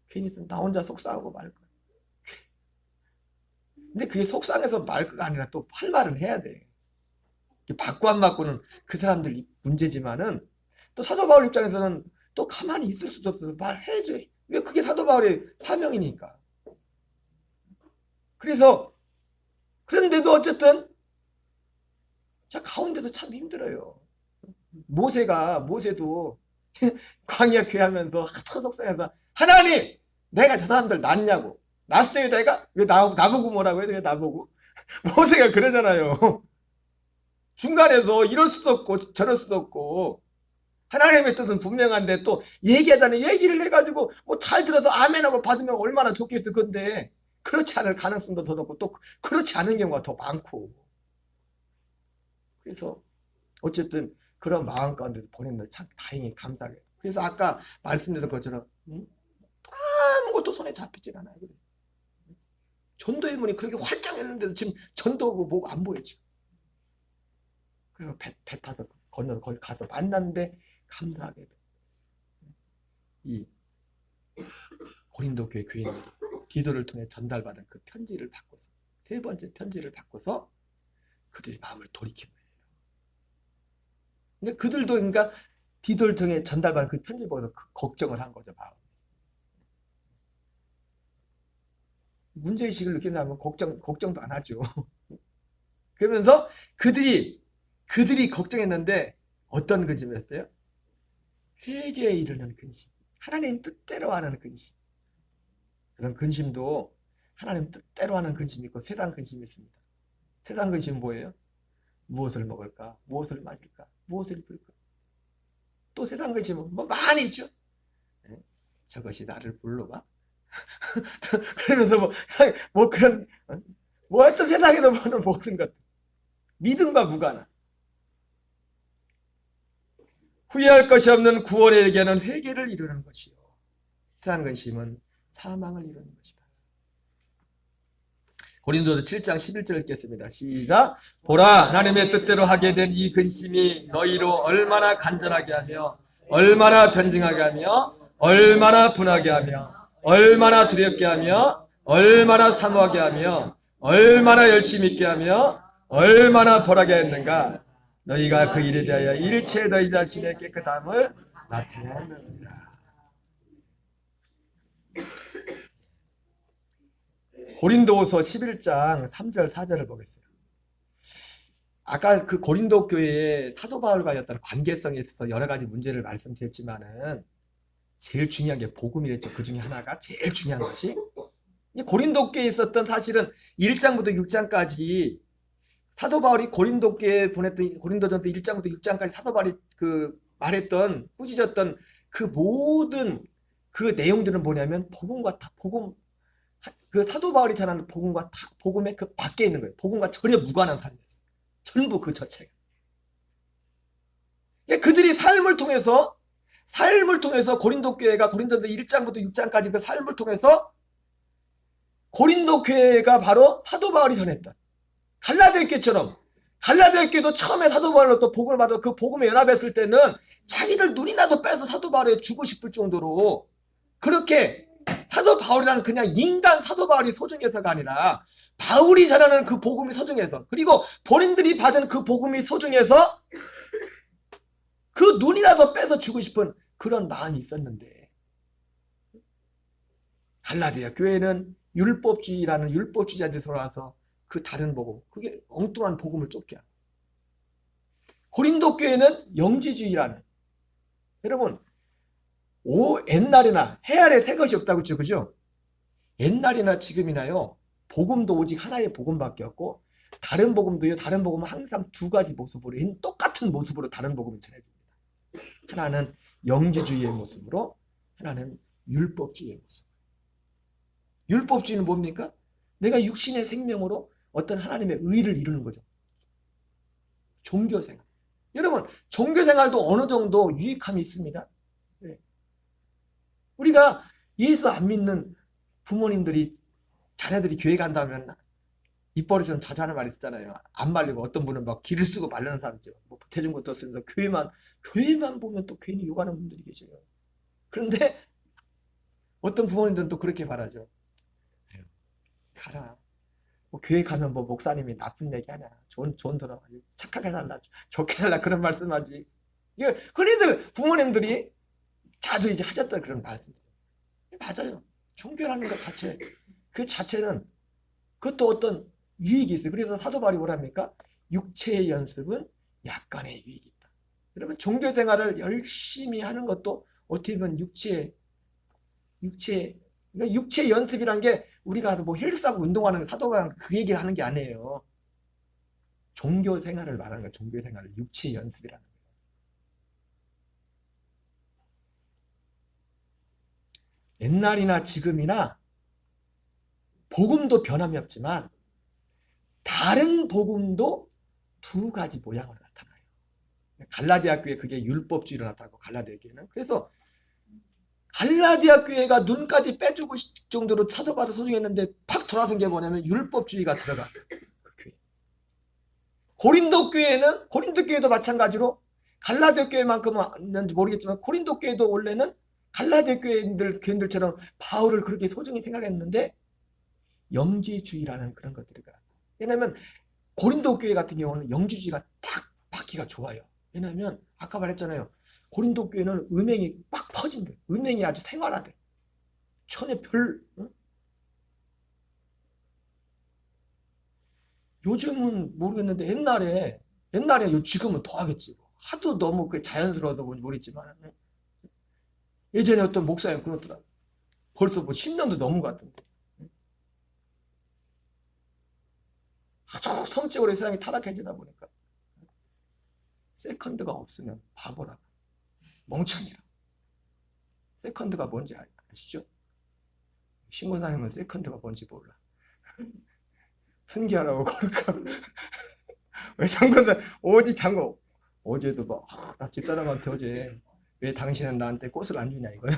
괜히 썼나? 나 혼자 속상하고 말 거야. 근데 그게 속상해서 말 거가 아니라 또 할 말은 해야 돼. 받고 안 받고는 그 사람들 문제지만은 또 사도 바울 입장에서는 또 가만히 있을 수 없어서 말해줘. 왜 그게 사도 바울의 사명이니까. 그래서 그런데도 어쨌든 자 가운데도 참 힘들어요. 모세도 광야 귀하면서 하도 속상해서 하나님 내가 저 사람들 낳냐고 낳았어요 내가? 왜 나보고 뭐라고 해요? 왜 나보고? 모세가 그러잖아요. 중간에서 이럴 수도 없고 저럴 수도 없고 하나님의 뜻은 분명한데 또 얘기하자니 얘기를 해가지고 뭐 잘 들어서 아멘하고 받으면 얼마나 좋겠어. 근데 그렇지 않을 가능성도 더 높고 또 그렇지 않은 경우가 더 많고 그래서 어쨌든 그런 마음 가운데 보내는 참 다행히 감사해요. 그래서 아까 말씀드린 것처럼 아무것도 손에 잡히질 않아요. 전도의 문이 그렇게 활짝 했는데도 지금 전도고 뭐고 안 보여 지금. 그래서 배 타서 건너 거기 가서 만났는데 감사하게도 이 고린도 교회 교인들이 기도를 통해 전달받은 그 편지를 받고서 세 번째 편지를 받고서 그들의 마음을 돌이킨 거예요. 그러니까 그들도 그러니까 기도를 통해 전달받은 그 편지를 보고서 그 걱정을 한 거죠. 마음. 문제의식을 느낀다면 걱정도 안 하죠. 그러면서 그들이 걱정했는데 어떤 근심이었어요? 회개에 이르는 근심. 하나님 뜻대로 하는 근심. 그런 근심도 하나님 뜻대로 하는 근심이 있고 세상 근심이 있습니다. 세상 근심은 뭐예요? 무엇을 먹을까? 무엇을 마실까? 무엇을 입을까? 또 세상 근심은 뭐 많이 있죠. 네? 저것이 나를 불러가? 그러면서 뭐 그런 뭐 어떤 세상에도 보는 모든 것들 믿음과 무관한 후회할 것이 없는 구원에 얘기하는 회개를 이루는 것이요. 세상 근심은 사망을 이루는 것이다. 고린도서 7장 11절 읽겠습니다. 시작. 보라, 하나님의 뜻대로 하게 된 이 근심이 너희로 얼마나 간절하게 하며 얼마나 변증하게 하며 얼마나 분하게 하며 얼마나 두렵게 하며 얼마나 사모하게 하며 얼마나 열심히 있게 하며 얼마나 벌하게 했는가. 너희가 그 일에 대하여 일체 너희 자신의 깨끗함을 나타내느니라. 고린도후서 11장 3절 4절을 보겠어요. 아까 그 고린도 교회의 사도 바울과였던 관계성에 있어서 여러 가지 문제를 말씀드렸지만은 제일 중요한 게 복음이랬죠. 그 중에 하나가 제일 중요한 것이 고린도 교회에 있었던 사실은 1장부터 6장까지 사도 바울이 고린도 교회에 보냈던 고린도전서 1장부터 6장까지 사도 바울이 그 말했던 꾸짖었던 그 모든 그 내용들은 뭐냐면 복음 그 사도 바울이 전하는 복음과 복음의 그 밖에 있는 거예요. 복음과 전혀 무관한 삶이었어요. 전부 그 자체가. 그들이 삶을 통해서 고린도 교회가 고린도서 1장부터 6장까지 그 삶을 통해서 고린도 교회가 바로 사도 바울이 전했던 갈라디아 교회처럼 갈라디아 교회도 처음에 사도 바울로부터 복음을 받아 그 복음에 연합했을 때는 자기들 눈이라도 빼서 사도 바울에 주고 싶을 정도로 그렇게 사도 바울이라는 그냥 인간 사도 바울이 소중해서가 아니라 바울이 전하는 그 복음이 소중해서 그리고 본인들이 받은 그 복음이 소중해서 그 눈이라도 빼서 주고 싶은 그런 마음이 있었는데 갈라디아 교회는 율법주의라는 율법주의자들이 돌아와서 그 다른 복음 그게 엉뚱한 복음을 쫓게 하고 고린도 교회는 영지주의라는 여러분 옛날이나 해 아래 새 것이 없다고 했죠. 그죠? 옛날이나 지금이나요. 복음도 오직 하나의 복음밖에 없고 다른 복음도요. 다른 복음은 항상 두 가지 모습으로 똑같은 모습으로 다른 복음을 전해줍니다. 하나는 영지주의의 모습으로 하나는 율법주의의 모습. 율법주의는 뭡니까? 내가 육신의 생명으로 어떤 하나님의 의를 이루는 거죠. 종교생활. 여러분 종교생활도 어느 정도 유익함이 있습니다. 우리가 예수 안 믿는 부모님들이 자녀들이 교회 간다면 입버릇처럼 자주 하는 말이 있었잖아요. 안 말리고 어떤 분은 막 기를 쓰고 말리는 사람 있죠. 뭐 대중부터 쓰면서 교회만 보면 또 괜히 욕하는 분들이 계셔요. 그런데 어떤 부모님들은 또 그렇게 말하죠. 가라. 뭐 교회 가면 뭐 목사님이 나쁜 얘기하냐. 좋은 사람 착하게 살라. 좋게 살라. 그런 말씀하지. 흔히들 부모님들이 자주 이제 하셨던 그런 말씀. 맞아요. 종교라는 것 자체, 그 자체는 그것도 어떤 유익이 있어요. 그래서 사도 바울이 뭐랍니까? 육체의 연습은 약간의 유익이 있다. 여러분 종교 생활을 열심히 하는 것도 어떻게 보면 육체 연습이란 게 우리가 뭐 헬스하고 운동하는 사도 바울은 그 얘기를 하는 게 아니에요. 종교 생활을 말하는 거예요. 종교 생활을 육체 연습이라는 거예요. 옛날이나 지금이나 복음도 변함이 없지만 다른 복음도 두 가지 모양으로 나타나요. 갈라디아 교회 그게 율법주의로 나타나고 갈라디아 교회는 그래서 갈라디아 교회가 눈까지 빼주고 싶을 정도로 사도 바울을 소중했는데 팍 돌아선 게 뭐냐면 율법주의가 들어갔어요. 그 교회. 고린도 교회도 마찬가지로 갈라디아 교회만큼은 모르겠지만 고린도 교회도 원래는 갈라디아 교인들처럼 바울을 그렇게 소중히 생각했는데 영지주의라는 그런 것들이 있어요. 왜냐하면 고린도 교회 같은 경우는 영지주의가 딱 받기가 좋아요. 왜냐하면 아까 말했잖아요. 고린도 교회는 음행이 꽉 퍼진 거예요. 음행이 아주 생활화돼. 전혀 요즘은 모르겠는데 지금은 더 하겠지. 하도 너무 그 자연스러워서 뭔지 모르겠지만 예전에 어떤 목사님 그러더라. 벌써 뭐 10년도 넘은 것 같은데. 아주 성적으로 세상이 타락해지다 보니까 세컨드가 없으면 바보라. 멍청이라. 세컨드가 뭔지 아시죠? 신고사님은 세컨드가 뭔지 몰라. 순기하라고 그럴까? 왜 장군들 오직 장군 어제도 나 집사람한테 어제 왜 당신은 나한테 꽃을 안 주냐 이거요.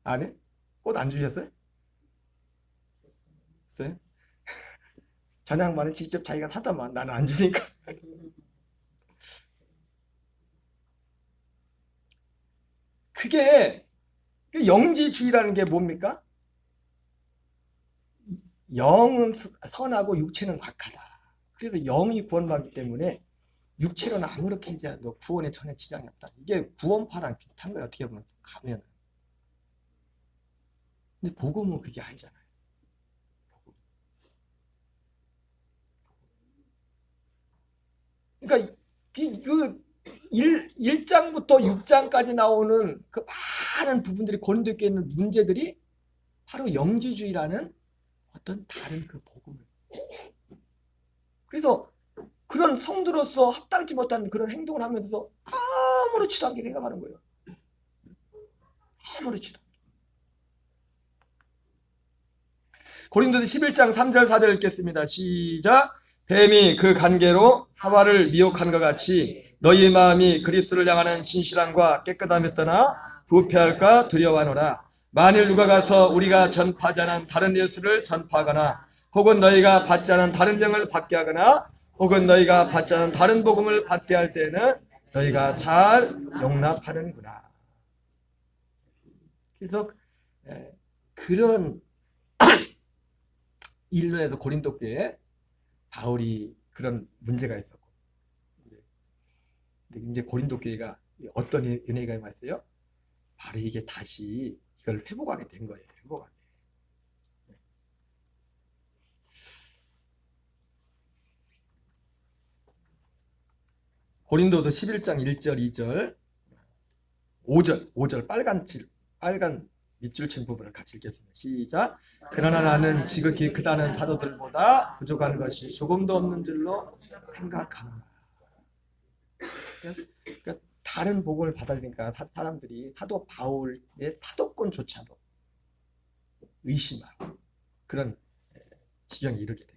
안 해? 꽃 안 주셨어요? 있어요? 전 양반은 직접 자기가 사다만 나는 안 주니까. 그게 영지주의라는 게 뭡니까? 영은 선하고 육체는 악하다. 그래서 영이 구원받기 때문에 육체로는 아무렇게 하지 않아도 구원에 전혀 지장이 없다. 이게 구원파랑 비슷한 거예요. 어떻게 보면 가면. 근데 복음은 그게 아니잖아요. 그러니까 그 1장부터 6장까지 나오는 그 많은 부분들이 고린도에 있는 문제들이 바로 영지주의라는 어떤 다른 그 복음을. 그래서 그런 성도로서 합당치 못한 그런 행동을 하면서 아무렇지도 않게 생각하는 거예요. 아무렇지도. 고린도서 11장 3절 4절 읽겠습니다. 시작. 뱀이 그 관계로 하와를 미혹한 것 같이 너희 마음이 그리스도를 향하는 진실함과 깨끗함에 떠나 부패할까 두려워하노라. 만일 누가 가서 우리가 전파하지 않은 다른 예수를 전파하거나 혹은 너희가 받지 않은 다른 영을 받게 하거나 혹은 너희가 받지 않은 다른 복음을 받게 할 때는 너희가 잘 용납하는구나. 그래서 그런 일론에서 고린도 교회에 바울이 그런 문제가 있었고, 근데 이제 고린도 교회가 어떤 은혜가 임했어요? 바로 이게 다시 이걸 회복하게 된 거예요. 회복하게. 고린도서 11장 1절 2절 5절 빨간 밑줄 친 부분을 같이 읽겠습니다. 시작. 그러나 나는 지극히 크다는 사도들보다 부족한 것이 조금도 없는 줄로 생각합니다. 그러니까 다른 복음을 받아들이니까 사람들이 사도 바울의 사도권조차도 의심하고 그런 지경에 이르게 된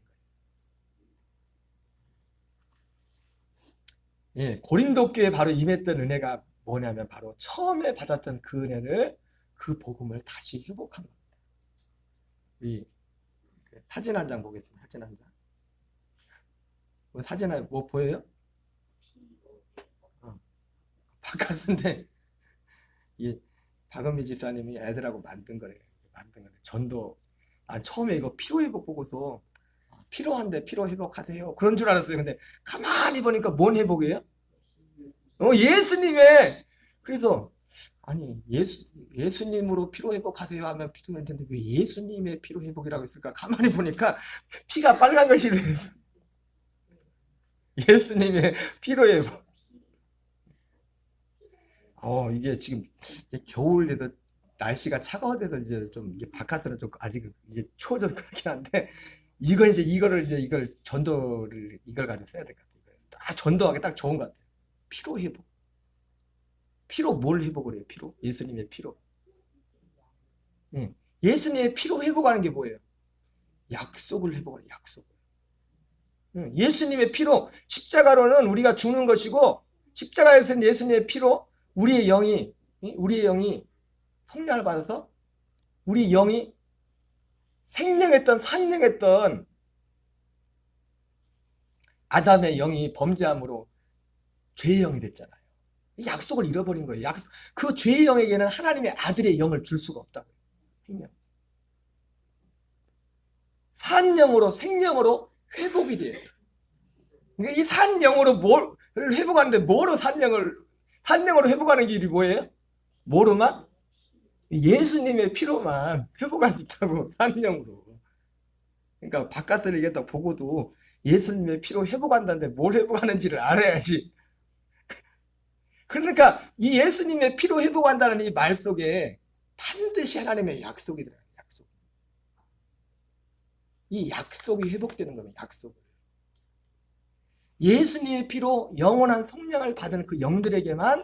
거예요. 예, 고린도 교회에 바로 임했던 은혜가 뭐냐면 바로 처음에 받았던 그 은혜를 그 복음을 다시 회복한 겁니다. 우리 사진 한 장 보겠습니다. 사진 한 장. 사진에 뭐 보여요? 바깥인데 이 박은미 집사님이 애들하고 만든 거래요. 전도. 처음에 이거 피로 회복 보고서 필요한데 피로 회복하세요. 그런 줄 알았어요. 근데 가만히 보니까 뭔 회복이에요? 예수님의. 그래서 아니 예수님으로 피로 회복하세요 하면 피로면 되는데 왜 예수님의 피로 회복이라고 했을까? 가만히 보니까 피가 빨간 걸 싫어해서 예수님의 피로 회복. 이게 지금 이제 겨울 돼서 날씨가 차가워져서 이제 좀 이게 바깥으로 좀 아직 이제 추워져서 그렇긴 한데 이걸 전도를 이걸 가지고 써야 될 것 같아요. 딱 전도하기 딱 좋은 것 같아요. 피로 회복. 피로 뭘 회복을 해요? 피로? 예수님의 피로. 예수님의 피로 회복하는 게 뭐예요? 약속을 회복하는 약속. 예수님의 피로 십자가로는 우리가 죽는 것이고 십자가에서는 예수님의 피로 우리의 영이 성령을 받아서 우리 영이 산령했던 아담의 영이 범죄함으로 죄의 영이 됐잖아요. 약속을 잃어버린 거예요. 그 죄의 영에게는 하나님의 아들의 영을 줄 수가 없다고요. 산영으로 생명으로 회복이 돼요. 그러니까 이 산영으로 뭘 회복하는데 뭐로 산영으로 회복하는 길이 뭐예요? 뭐로만? 예수님의 피로만 회복할 수 있다고 산령으로. 그러니까 바깥을 이게 딱 보고도 예수님의 피로 회복한다는데 뭘 회복하는지를 알아야지. 그러니까 이 예수님의 피로 회복한다는 이 말 속에 반드시 하나님의 약속이 들어요. 약속. 이 약속이 회복되는 겁니다. 약속. 예수님의 피로 영원한 성령을 받은 그 영들에게만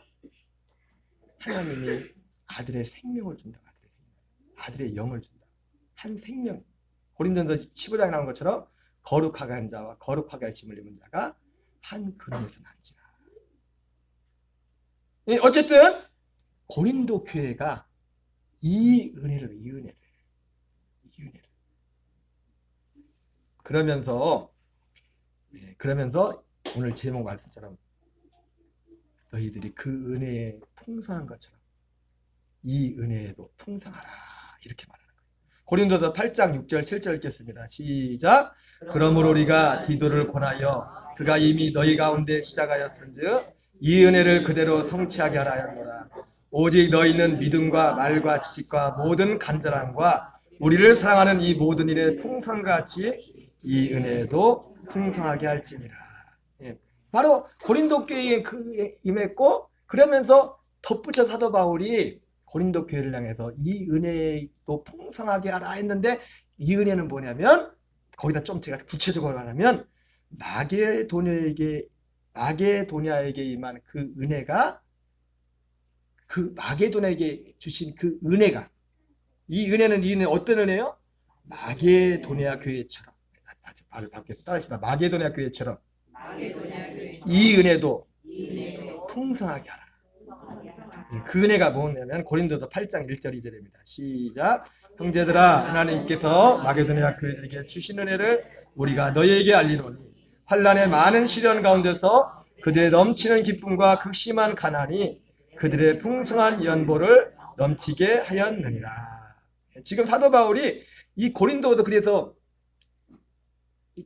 하나님이 아들의 생명을 준다. 아들의 영을 준다. 한 생명. 고린도전서 15장에 나온 것처럼 거룩하게 한 자와 거룩하게 하심을 입은 자가 한 그릇에서 난지라. 어쨌든 고린도 교회가 이 은혜를 그러면서 오늘 제목 말씀처럼 너희들이 그 은혜에 풍성한 것처럼 이 은혜에도 풍성하라 이렇게 말하는 거예요. 고린도서 8장 6절 7절 읽겠습니다. 시작. 그러므로 우리가 디도를 권하여 그가 이미 너희 가운데 시작하였은즉 이 은혜를 그대로 성취하게 하라 하였노라. 오직 너희는 믿음과 말과 지식과 모든 간절함과 우리를 사랑하는 이 모든 일의 풍성같이 이 은혜도 풍성하게 할지니라. 예. 바로 고린도 교회에 임했고, 그러면서 덧붙여 사도 바울이 고린도 교회를 향해서 이 은혜도 풍성하게 하라 했는데, 이 은혜는 뭐냐면 거기다 좀 제가 구체적으로 말하면 마게도냐에게 임한 그 은혜가, 그 마게도냐에게 주신 그 은혜가, 이 은혜 어떤 은혜요? 마게도냐 교회처럼, 말을 바뀌어서 따라하시다. 마게도냐 교회처럼 이 은혜도 풍성하게 하라. 그 은혜가 뭐냐면 고린도서 8장 1절 2절입니다. 시작. 형제들아, 하나님께서 마게도냐 교회들에게 주신 은혜를 우리가 너희에게 알리노니 환난의 많은 시련 가운데서 그들의 넘치는 기쁨과 극심한 가난이 그들의 풍성한 연보를 넘치게 하였느니라. 지금 사도 바울이 이 고린도도, 그래서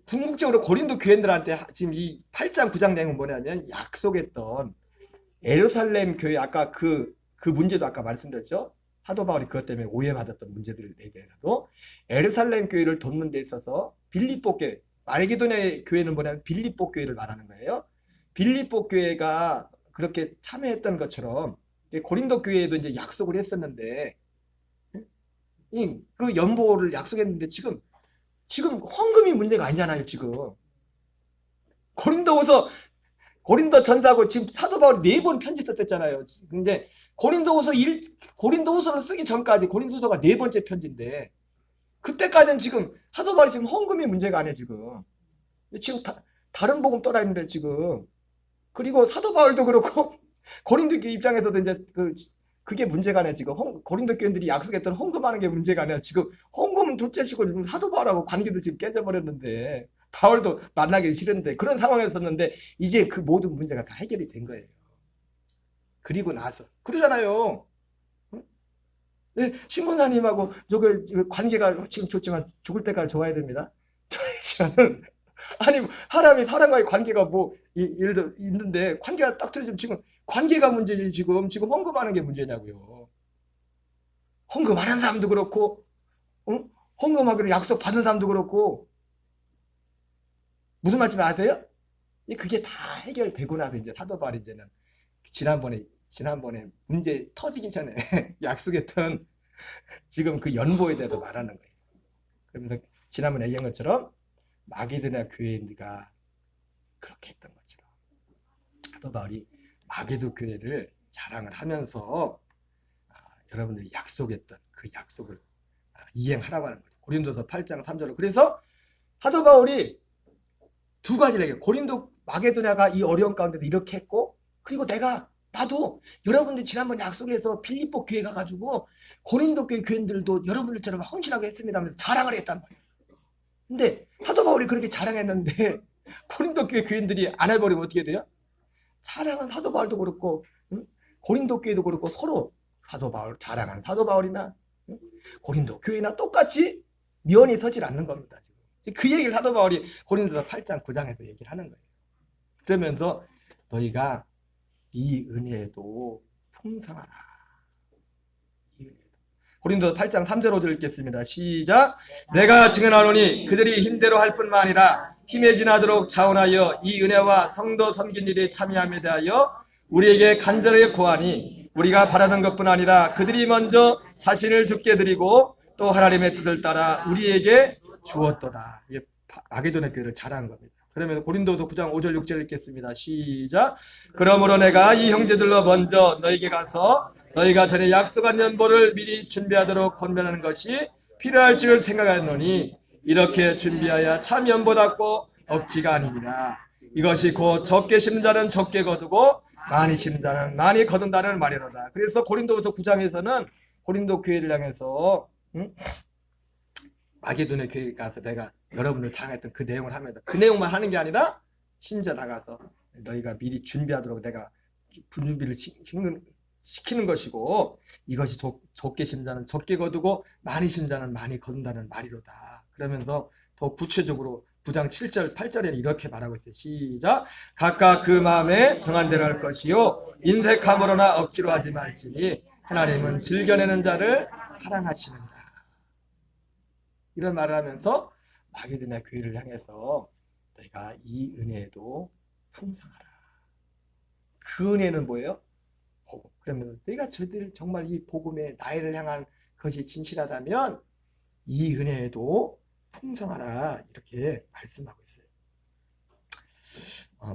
궁극적으로 고린도 교인들한테 지금 이 8장 9장 내용은 뭐냐면 약속했던 예루살렘 교회, 아까 그 문제도 아까 말씀드렸죠. 사도 바울이 그것 때문에 오해받았던 문제들에 대해서도 예루살렘 교회를 돕는 데 있어서 빌립보 교회, 마게도냐 교회는 뭐냐면 빌립보 교회를 말하는 거예요. 빌립보 교회가 그렇게 참여했던 것처럼 고린도 교회에도 이제 약속을 했었는데, 그 연보를 약속했는데 지금 헌금이 문제가 아니잖아요. 지금 고린도 전서하고 지금 사도 바울이 4번 편지 썼잖아요. 근데 고린도후서를 쓰기 전까지 고린도후서가 4번째 편지인데, 그때까지는 지금 사도 바울이 지금 헌금이 문제가 아니에요. 지금 다른 복음 떠나 있는데 지금, 그리고 사도 바울도 그렇고 고린도 교회 입장에서도 이제 그게 문제가 아니에요. 지금 고린도 교인들이 약속했던 헌금하는 게 문제가 아니라 지금 헌금은 둘째치고 사도 바울하고 관계도 지금 깨져버렸는데, 바울도 만나기 싫은데 그런 상황이었었는데 이제 그 모든 문제가 다 해결이 된 거예요. 그리고 나서 그러잖아요. 네, 신군사님하고 관계가 지금 좋지만 죽을 때까지 좋아야 됩니다. 아니, 사람과의 관계가 예를 들어 있는데 관계가 딱 틀어지면 지금 관계가 문제지. 지금 헌금하는 게 문제냐고요. 헌금하는 사람도 그렇고, 헌금하기로 약속 받은 사람도 그렇고. 무슨 말인지 아세요? 그게 다 해결되고 나서 이제 사도 바울이 이제는 지난번에 문제 터지기 전에 약속했던 지금 그 연보에 대해서 말하는 거예요. 그러면서 지난번에 얘기한 것처럼 마게도냐 교회가 그렇게 했던 것처럼 사도 바울이 마게도 교회를 자랑을 하면서 여러분들이 약속했던 그 약속을 이행하라고 하는 거죠. 고린도서 8장 3절로. 그래서 사도 바울이 두 가지를 얘기해요. 고린도 마게도냐가 이 어려운 가운데서 이렇게 했고, 그리고 나도 여러분들 지난번 약속해서 빌립보 교회 가가지고 고린도 교회 교인들도 여러분들처럼 헌신하게 했습니다 하면서 자랑을 했단 말이에요. 근데 사도 바울이 그렇게 자랑했는데 고린도 교회 교인들이 안 해버리면 어떻게 돼요? 자랑한 사도 바울도 그렇고, 고린도 교회도 그렇고 서로 자랑한 사도 바울이나 고린도 교회나 똑같이 면이 서질 않는 겁니다. 그 얘기를 사도 바울이 고린도서 8장 9장에서 얘기를 하는 거예요. 그러면서 너희가 이 은혜에도 풍성하라. 이 은혜도. 고린도서 8장 3절 5절 읽겠습니다. 시작. 내가 증언하노니 그들이 힘대로 할 뿐만 아니라 힘에 지나도록 자원하여 이 은혜와 성도 섬긴 일에 참여함에 대하여 우리에게 간절하게 구하니 우리가 바라는 것뿐 아니라 그들이 먼저 자신을 죽게 드리고 또 하나님의 뜻을 따라 우리에게 주었도다. 이게 마게도네 교회를 잘한 겁니다. 그러면 고린도서 9장 5절 6절 읽겠습니다. 시작. 그러므로 내가 이 형제들로 먼저 너에게 가서 너희가 전에 약속한 연보를 미리 준비하도록 권면하는 것이 필요할 줄 생각하노니 이렇게 준비하여 참 연보답고 억지가 아니니라. 이것이 곧 적게 심는 자는 적게 거두고 많이 심는 자는 많이 거둔다는 말이로다. 그래서 고린도서 9장에서는 고린도 교회를 향해서 마게도네 교회에 가서 내가 여러분들 장했던 그 내용을 하면서 그 내용만 하는 게 아니라 심지어 나가서 너희가 미리 준비하도록 내가 준비를 시키는 것이고 이것이 적게 심는 자는 적게 거두고 많이 심는 자는 많이 거둔다는 말이로다. 그러면서 더 구체적으로 9장 7절 8절에 이렇게 말하고 있어요. 시작. 각각 그 마음에 정한 대로 할 것이요 인색함으로나 억지로 하지 말지니 하나님은 즐겨내는 자를 사랑하시는다. 이런 말을 하면서 마게도냐 교회를 향해서 너희가 이 은혜에도 풍성하라. 그 은혜는 뭐예요? 복음. 그러면 너희가 저들 정말 이 복음의 나를 향한 것이 진실하다면 이 은혜에도 풍성하라 이렇게 말씀하고 있어요.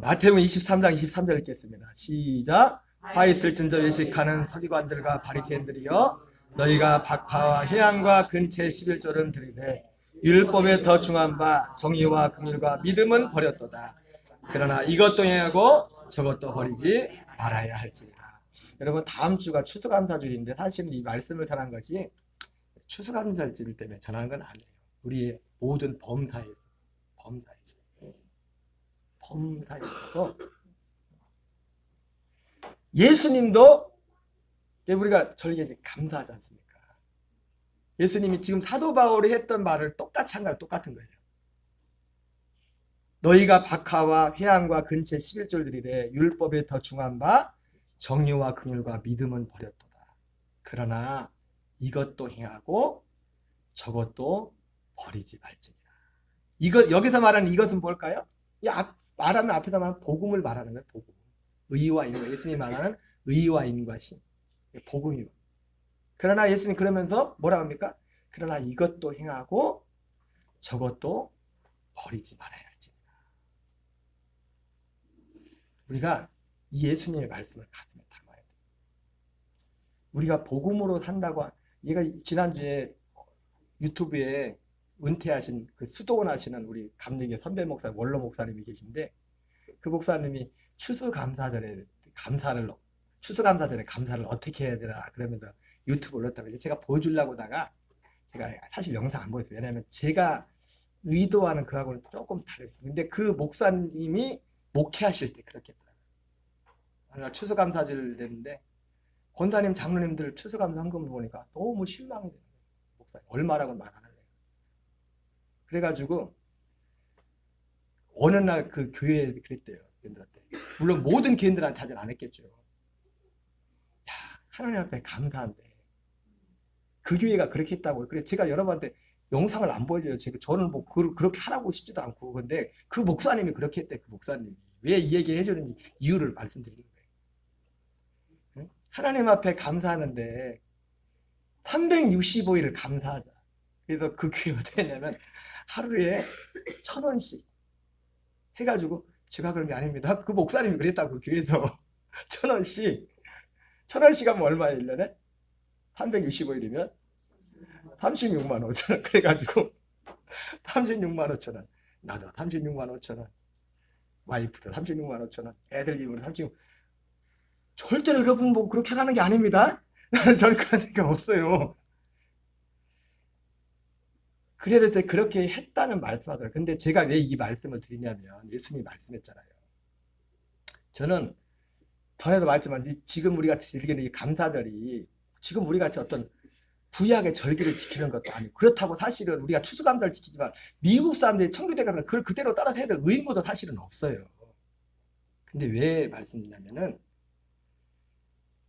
마태복음 23장 23절 읽겠습니다. 시작. 화 있을진저 외식하는 서기관들과 바리새인들이여 너희가 박파와 회양과 근체 11조를 드리되 율법에 더 중한 바 정의와 긍휼과 믿음은 버렸도다. 그러나 이것도 행하고 저것도 버리지 말아야 할지니라. 여러분 다음 주가 추수감사주일인데 사실은 이 말씀을 전한 것이 추수감사주일 때문에 전하는 건 아니에요. 우리의 모든 범사에 있어서 예수님도 우리가 절기에 감사하지 않습니까? 예수님이 지금 사도 바울이 했던 말을 똑같이 한 거예요. 똑같은 거예요. 너희가 박하와 회양과 근체 11조들이래 율법에 더 중한 바 정의와 긍휼과 믿음은 버렸도다. 그러나 이것도 행하고 저것도 버리지 말지니라. 이것 여기서 말하는 이것은 뭘까요? 말하면 앞에서 말하는 복음을 말하는 거예요. 복음. 의와 인과. 예수님이 말하는 의와 인과 신. 복음이요. 그러나 예수님 그러면서 뭐라고 합니까? 그러나 이것도 행하고 저것도 버리지 말아야 할지니라. 우리가 이 예수님의 말씀을 가슴에 담아야 돼요. 우리가 복음으로 산다고 얘가 지난주에 유튜브에 은퇴하신 그 수도원 하시는 우리 감리교 선배 목사 원로 목사님이 계신데 그 목사님이 추수감사절에 감사를 어떻게 해야 되나 그러면서 유튜브 올렸다고 이제 제가 보여주려고다가 제가 사실 영상 안 보였어요. 왜냐하면 제가 의도하는 그하고는 조금 다르었어요. 근데 그 목사님이 목회하실 때 그렇게 했더라고요. 추수감사절 됐는데 권사님 장로님들 추수감사 헌금을 보니까 너무 실망이 되는 거예요. 목사님 얼마라고 말 안 하려고. 그래가지고 어느 날 그 교회에 그랬대요. 교인들한테. 물론 모든 교인들한테 하진 않았겠죠. 야, 하나님 앞에 감사한데 그 교회가 그렇게 했다고. 그래 제가 여러분한테 영상을 안 보여줘요. 저는 뭐 그렇게 하라고 싶지도 않고. 근데 그 목사님이 그렇게 했대. 그 목사님이 왜 이 얘기를 해주는지 이유를 말씀드리는 거예요. 응? 하나님 앞에 감사하는데 365일을 감사하자. 그래서 그 교회 어떻게 했냐면 하루에 1,000원씩 해가지고 제가 그런 게 아닙니다. 그 목사님이 그랬다고 교회에서 1,000원씩 하면 얼마예요 1년에? 365일이면 36만 5천 원. 그래가지고 36만 5천 원. 나도 36만 5천 원. 와이프도 36만 5천 원. 애들 집은 36. 절대로 여러분 뭐 그렇게 하라는 게 아닙니다. 나는 저는 그런 생각 없어요. 그래도 이제 그렇게 했다는 말씀하더라고요. 근데 제가 왜 이 말씀을 드리냐면 예수님이 말씀했잖아요. 저는 전에도 말했지만 지금 우리가 즐기는 이 감사절이 지금 우리 같이 어떤 구약의 절기를 지키는 것도 아니고 그렇다고 사실은 우리가 추수감사를 지키지만 미국 사람들이 청교도에 가면 그걸 그대로 따라서 해야 될 의무도 사실은 없어요. 근데 왜 말씀드리냐면은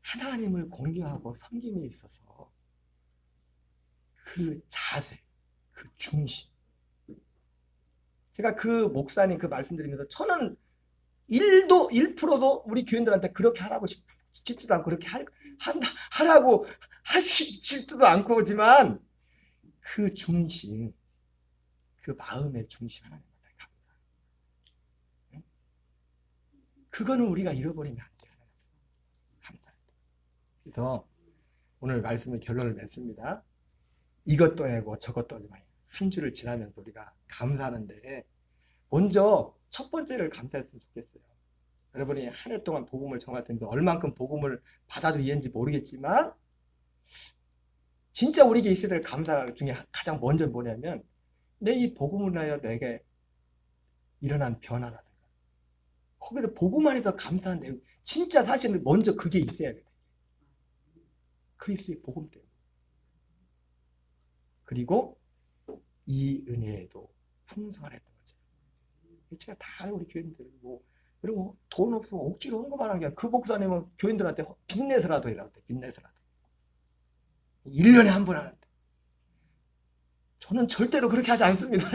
하나님을 공경하고 섬김에 있어서 그 자세, 그 중심. 제가 그 목사님 그 말씀드리면서 저는 1%도 우리 교인들한테 그렇게 하라고 싶지도 않고 그렇게 하라고 하시지도 않고지만 그 중심, 그 마음의 중심 하나님께 감사. 그거는 우리가 잃어버리면 안 돼요. 감사합니다. 그래서 오늘 말씀의 결론을 맺습니다. 이것도 하고 저것도 하지 마요. 한 주를 지나면서 우리가 감사하는데 먼저 첫 번째를 감사했으면 좋겠어요. 여러분이 한 해 동안 복음을 전할 텐데 얼만큼 복음을 받아도 이해인지 모르겠지만 진짜 우리에게 있어야 될 감사 중에 가장 먼저 뭐냐면 내 이 복음을 하여 내게 일어난 변화라든가 거기서 복음 안에서 감사한 내용 진짜 사실은 먼저 그게 있어야 돼요. 그리스도의 복음 때문에. 그리고 이 은혜에도 풍성을 했던 거죠. 제가 다 우리 교인들 그리고 돈 없으면 억지로 헌금하는 게 아니라 그 목사님은 교인들한테 빚내서라도 이라고 돼. 빚내서라도 1년에 한 번 하는데 저는 절대로 그렇게 하지 않습니다.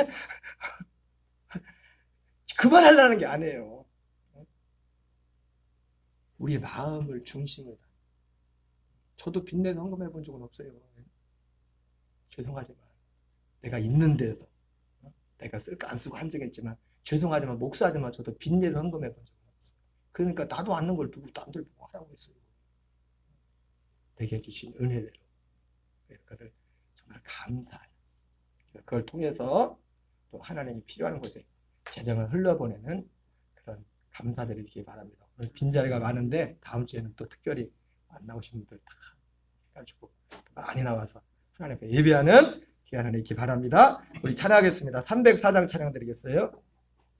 그만하려는 게 아니에요. 우리의 마음을 중심으로 저도 빚내서 헌금해 본 적은 없어요. 죄송하지만 내가 있는 데서 내가 쓸까 안 쓰고 한정했지만 죄송하지만 목사지만 저도 빚내서 헌금해 본 적은 없어요. 그러니까 나도 않는 걸 누구 남들 보고 하라고 했어요. 내게 주신 은혜대로 그거를 정말 감사해요. 그걸 통해서 또 하나님이 필요한 곳에 재정을 흘려보내는 그런 감사드리기 바랍니다. 오늘 빈자리가 많은데 다음 주에는 또 특별히 안 나오신 분들 다 해가지고 많이 나와서 하나님 앞에 예배하는 기회가 있기 바랍니다. 우리 찬양하겠습니다. 304장 찬양 드리겠어요.